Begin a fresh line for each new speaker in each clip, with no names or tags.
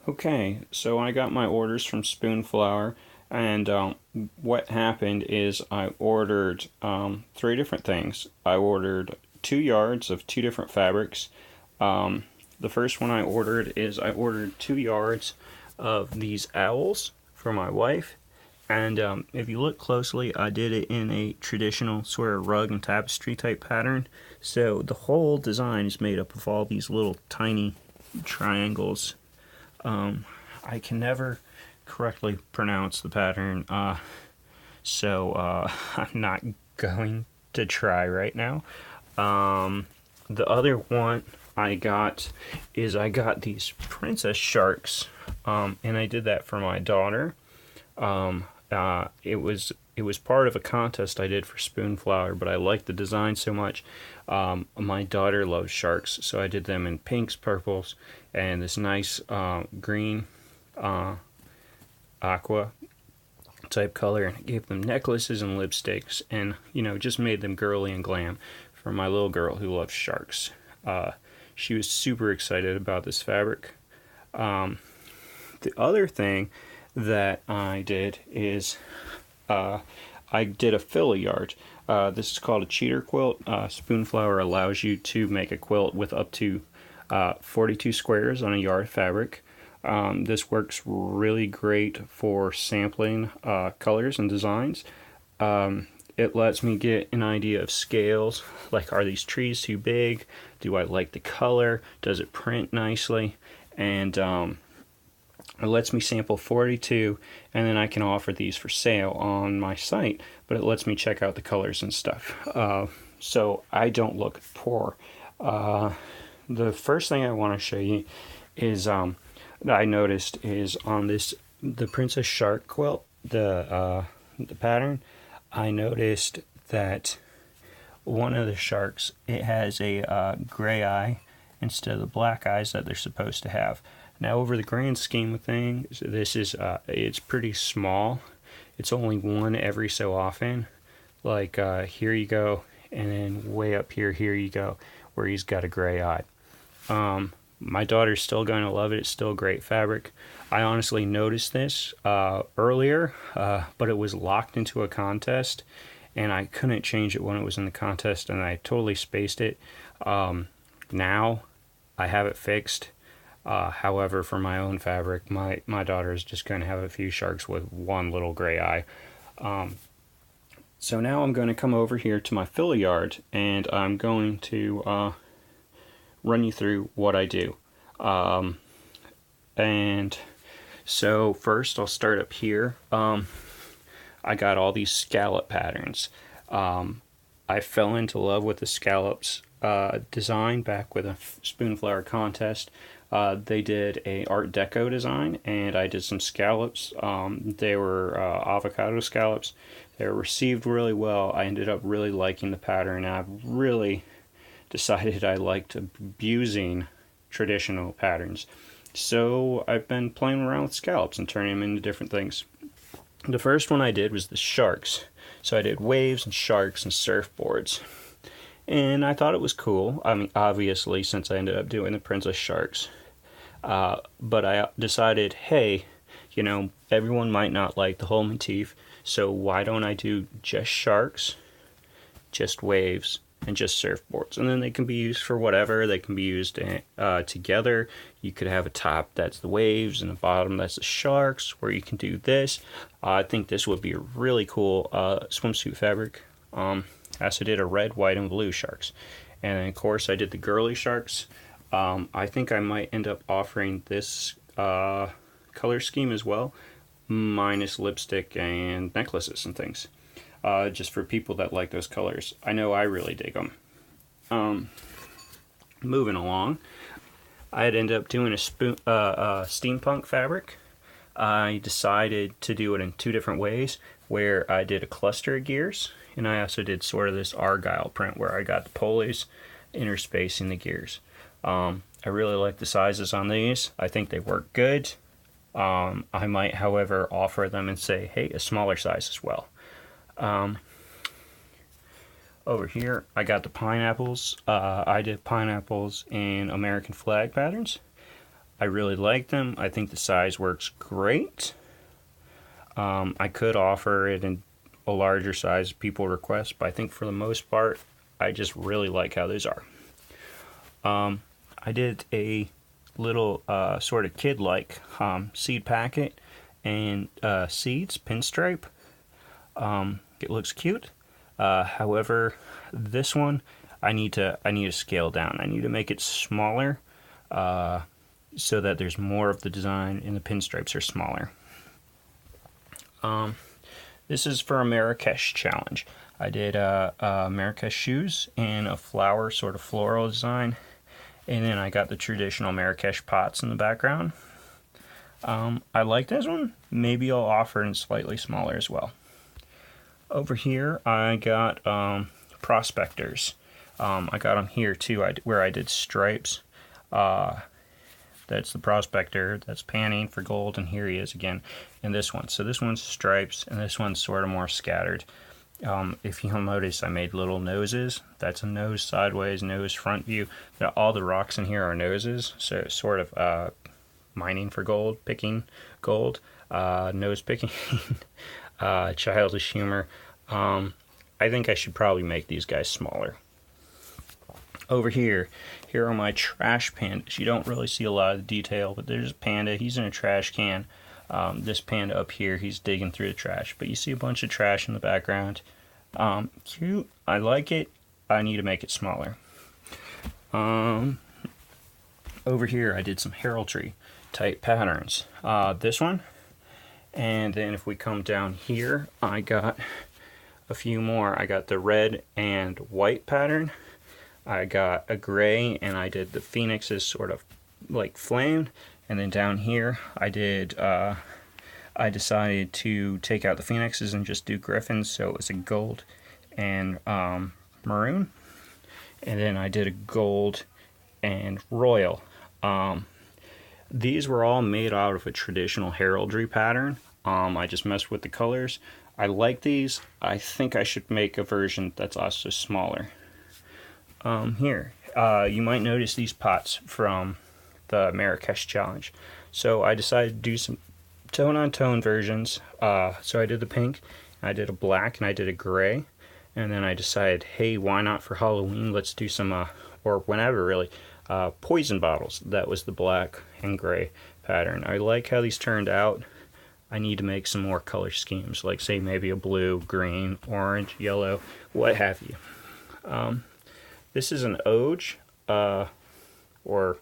Okay, so I got my orders from Spoonflower, and what happened is I ordered three different things. I ordered 2 yards of two different fabrics. Um, the first one I ordered 2 yards of these owls for my wife, and if you look closely, I did it in a traditional sort of rug and tapestry type pattern. So the whole design is made up of all these little tiny triangles. I can never correctly pronounce the pattern, so I'm not going to try right now. The other one I got these princess sharks, and I did that for my daughter. It was part of a contest I did for Spoonflower, but I liked the design so much. My daughter loves sharks, so I did them in pinks, purples, and this nice green aqua type color, and I gave them necklaces and lipsticks, and just made them girly and glam for my little girl who loves sharks. She was super excited about this fabric. The other thing that I did is I did a fill yard. This is called a cheater quilt. Spoonflower allows you to make a quilt with up to 42 squares on a yard of fabric. This works really great for sampling colors and designs. It lets me get an idea of scales, like are these trees too big? Do I like the color? Does it print nicely? And it lets me sample 42, and then I can offer these for sale on my site, but it lets me check out the colors and stuff. So I don't look poor. The first thing I want to show you is that I noticed is on the Princess Shark quilt, the pattern. I noticed that one of the sharks, it has a gray eye instead of the black eyes that they're supposed to have. Now, over the grand scheme of things, it's pretty small. It's only one every so often. Like here you go, and then way up here you go, where he's got a gray eye. My daughter's still going to love it. It's still great fabric. I honestly noticed this earlier, but it was locked into a contest, and I couldn't change it when it was in the contest, and I totally spaced it. Now I have it fixed. However, for my own fabric, my daughter is just going to have a few sharks with one little gray eye. So now I'm going to come over here to my fill yard, and I'm going to run you through what I do. And so first I'll start up here. I got all these scallop patterns. I fell into love with the scallops design back with a Spoonflower contest. They did a Art Deco design, and I did some scallops. They were avocado scallops. They were received really well. I ended up really liking the pattern, and I've really decided I liked abusing traditional patterns. So I've been playing around with scallops and turning them into different things. The first one I did was the sharks. So I did waves and sharks and surfboards. And I thought it was cool. I mean, obviously, since I ended up doing the Princess Sharks. But I decided, hey, everyone might not like the whole motif, so why don't I do just sharks, just waves, and just surfboards? And then they can be used for whatever. They can be used together. You could have a top that's the waves and a bottom that's the sharks, where you can do this. I think this would be a really cool swimsuit fabric. I also did a red, white, and blue sharks. And then, of course, I did the girly sharks. I think I might end up offering this color scheme as well, minus lipstick and necklaces and things. Just for people that like those colors. I know I really dig them. Moving along, I'd end up doing a steampunk fabric. I decided to do it in two different ways, where I did a cluster of gears, and I also did sort of this argyle print where I got the pulleys interspacing the gears. I really like the sizes on these. I think they work good. I might, however, offer them and say, hey, a smaller size as well. Over here, I got the pineapples. I did pineapples in American flag patterns. I really like them. I think the size works great. I could offer it in a larger size if people request, but I think for the most part, I just really like how these are. I did a little sort of kid-like seed packet and seeds, pinstripe. It looks cute. However, this one I need to scale down. I need to make it smaller so that there's more of the design and the pinstripes are smaller. This is for a Marrakesh challenge. I did Marrakesh shoes in a flower sort of floral design, and then I got the traditional Marrakesh pots in the background. I like this one. Maybe I'll offer it in slightly smaller as well. Over here I got prospectors. I got them here too, where I did stripes. That's the prospector that's panning for gold, and here he is again in this one. So this one's stripes, and this one's sort of more scattered. If you'll notice, I made little noses. That's a nose sideways, nose front view. All the rocks in here are noses, so it's sort of mining for gold, picking gold, nose picking, childish humor. I think I should probably make these guys smaller. Over here are my trash pandas. You don't really see a lot of the detail, but there's a panda. He's in a trash can. This panda up here, he's digging through the trash, but you see a bunch of trash in the background. Cute. I like it. I need to make it smaller. Over here, I did some heraldry type patterns. This one, and then if we come down here, I got a few more. I got the red and white pattern. I got a gray, and I did the phoenixes sort of like flamed. And then down here, I decided to take out the phoenixes and just do griffins, so it was a gold and maroon. And then I did a gold and royal. These were all made out of a traditional heraldry pattern. I just messed with the colors. I like these. I think I should make a version that's also smaller. Here, you might notice these pots from the Marrakesh challenge. So I decided to do some tone-on-tone versions. So I did the pink, I did a black, and I did a gray. And then I decided, hey, why not for Halloween? Let's do some, or whenever really, poison bottles. That was the black and gray pattern. I like how these turned out. I need to make some more color schemes, like say maybe a blue, green, orange, yellow, what have you. This is an Oj, or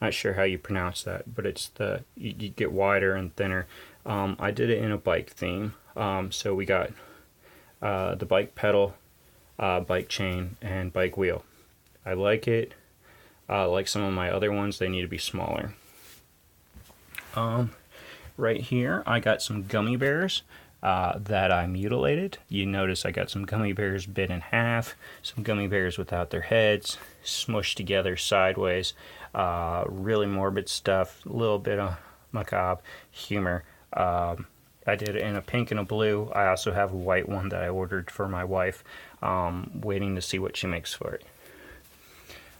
not sure how you pronounce that, but it's you get wider and thinner. I did it in a bike theme, so we got the bike pedal, bike chain, and bike wheel. I like it. Like some of my other ones, they need to be smaller. Right here, I got some gummy bears that I mutilated. You notice I got some gummy bears bit in half, some gummy bears without their heads, smushed together sideways. Really morbid stuff, a little bit of macabre humor. I did it in a pink and a blue. I also have a white one that I ordered for my wife, waiting to see what she makes for it.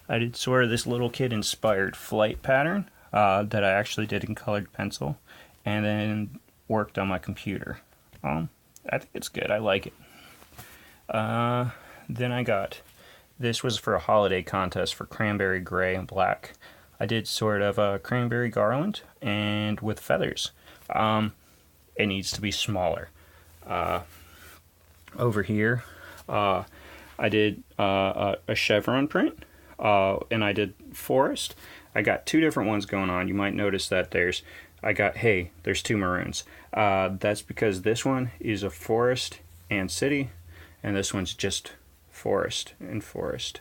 I did sort of this little kid inspired flight pattern that I actually did in colored pencil, and then worked on my computer. I think it's good. I like it. Then I got, this was for a holiday contest for cranberry gray and black. I did sort of a cranberry garland and with feathers. It needs to be smaller. Over here, I did a chevron print, and I did forest. I got two different ones going on. You might notice that there's two maroons. That's because this one is a forest and city, and this one's just forest and forest.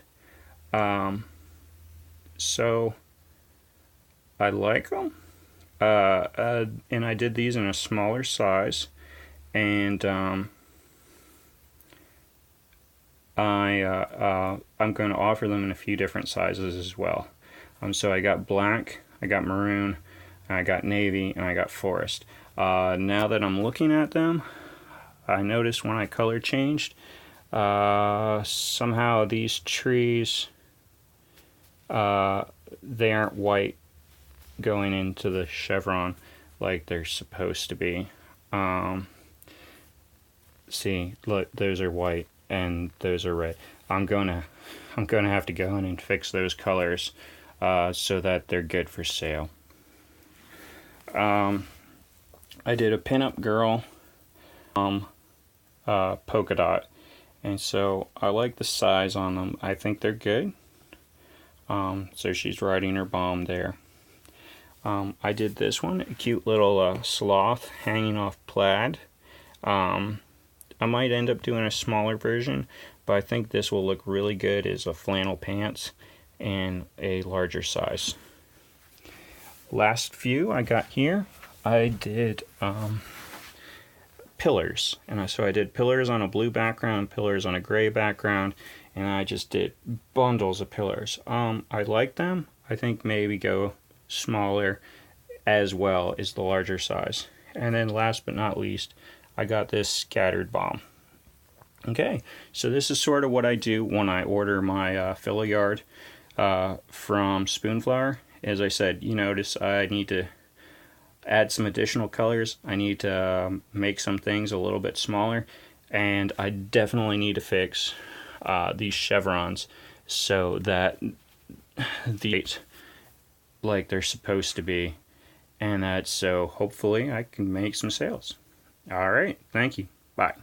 So I like them. And I did these in a smaller size, and I'm going to offer them in a few different sizes as well. So I got black, I got maroon, I got navy, and I got forest. Now that I'm looking at them, I noticed when I color changed, somehow these trees, they aren't white. going into the chevron like they're supposed to be. See, look, those are white and those are red. I'm gonna have to go in and fix those colors so that they're good for sale. I did a pinup girl polka dot, and so I like the size on them. I think they're good. So she's riding her bomb there. I did this one, a cute little sloth hanging off plaid. I might end up doing a smaller version, but I think this will look really good as a flannel pants and a larger size. Last few I got here, I did pillars, and so I did pillars on a blue background, pillars on a gray background, and I just did bundles of pillars. I like them. I think maybe go smaller as well as the larger size. And then last but not least, I got this scattered bomb. Okay, so this is sort of what I do when I order my filler yard from Spoonflower. As I said, you notice I need to add some additional colors. I need to make some things a little bit smaller, and I definitely need to fix these chevrons so that these like they're supposed to be, and that so hopefully I can make some sales. All right, thank you. Bye.